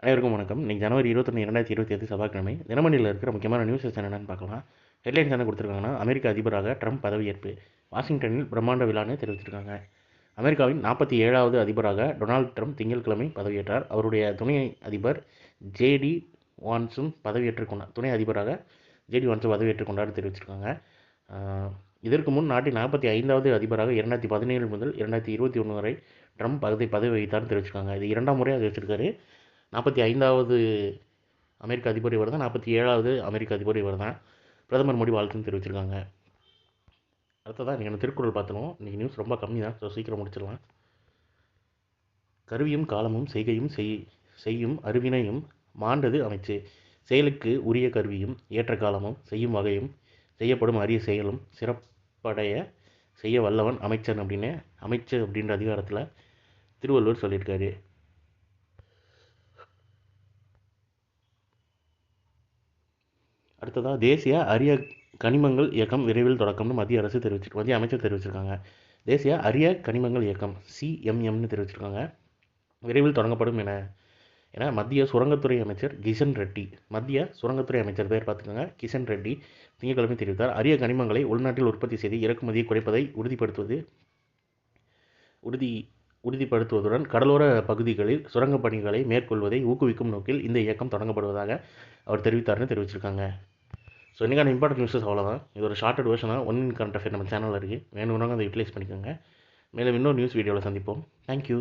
அனைவருக்கும் வணக்கம். இன்னைக்கு ஜனவரி 21, 2025 செவ்வாய்க்கிழமை. தினமணியில் இருக்கிற முக்கியமான நியூஸஸ் என்னென்னு பார்க்கலாம். ஹெட்லைன்ஸ் என்ன கொடுத்துருக்காங்கன்னா, அமெரிக்க அதிபராக ட்ரம்ப் பதவியேற்பு. வாஷிங்டனில் பிரம்மாண்ட விழான்னு தெரிவிச்சிருக்காங்க. அமெரிக்காவின் 47வது அதிபராக டொனால்ட் ட்ரம்ப் திங்கட்கிழமை பதவியேற்றார். அவருடைய துணை அதிபர் ஜேடி வான்ஸும் துணை அதிபராக ஜேடி வான்ஸும் பதவியேற்றுக் கொண்டார் தெரிவிச்சிருக்காங்க. இதற்கு முன் நாட்டின் 45வது அதிபராக 2017 முதல் 2021 வரை ட்ரம்ப் பதவி வகித்தார்னு தெரிவிச்சிருக்காங்க. இது 2ஆம் முறையாக வச்சிருக்காரு. 45வது அமெரிக்க அதிபர் இவர் தான். 47வது அமெரிக்க அதிபர் இவர் தான். பிரதமர் மோடி வாழ்த்துன்னு தெரிவிச்சிருக்காங்க. அடுத்ததான் நீங்கள் திருக்குறள் பார்த்துருவோம். இன்றைக்கி நியூஸ் ரொம்ப கம்மி தான், ஸோ சீக்கிரம் முடிச்சிடலாம். கருவியும் காலமும் செய்கையும் செய்யும் அறிவினையும் மாண்டது அமைச்சு. செயலுக்கு உரிய கருவியும் ஏற்ற காலமும் செய்யும் வகையும் செய்யப்படும் அரிய செயலும் சிறப்படைய செய்ய வல்லவன் அமைச்சன் அமைச்சு அப்படின்ற அதிகாரத்தில் திருவள்ளுவர் சொல்லியிருக்காரு. அடுத்ததாக தேசிய அரிய கனிமங்கள் இயக்கம் விரைவில் தொடக்கம்னு மத்திய அமைச்சர் தெரிவிச்சிருக்காங்க. தேசிய அரிய கனிமங்கள் இயக்கம் CMMன்னு தெரிவிச்சிருக்காங்க. விரைவில் தொடங்கப்படும் என மத்திய சுரங்கத்துறை அமைச்சர் கிஷன் ரெட்டி, மத்திய சுரங்கத்துறை அமைச்சர் பேர் பார்த்துக்கோங்க, கிஷன் ரெட்டி திங்கட்கிழமை தெரிவித்தார். அரிய கனிமங்களை உள்நாட்டில் உற்பத்தி செய்து இறக்குமதியை குறைப்பதை உறுதிப்படுத்துவதுடன் கடலோர பகுதிகளில் சுரங்கப் பணிகளை மேற்கொள்வதை ஊக்குவிக்கும் நோக்கில் இந்த இயக்கம் தொடங்கப்படுவதாக அவர் தெரிவிச்சிருக்காங்க. ஸோ இன்றைக்கான இம்பார்ட்டன்ட் நியூஸஸ் அவ்வளோதான். இது ஒரு ஷார்ட்டட் வெர்ஷனாக ஒன் கரண்ட் அஃபேர் நம்ம சேனலில் இருக்குது. வேணும்னாங்க அதை யூட்டிலைஸ் பண்ணிக்கோங்க. மேலும் இன்னொரு நியூஸ் வீடியோவில் சந்திப்போம். தேங்க்யூ.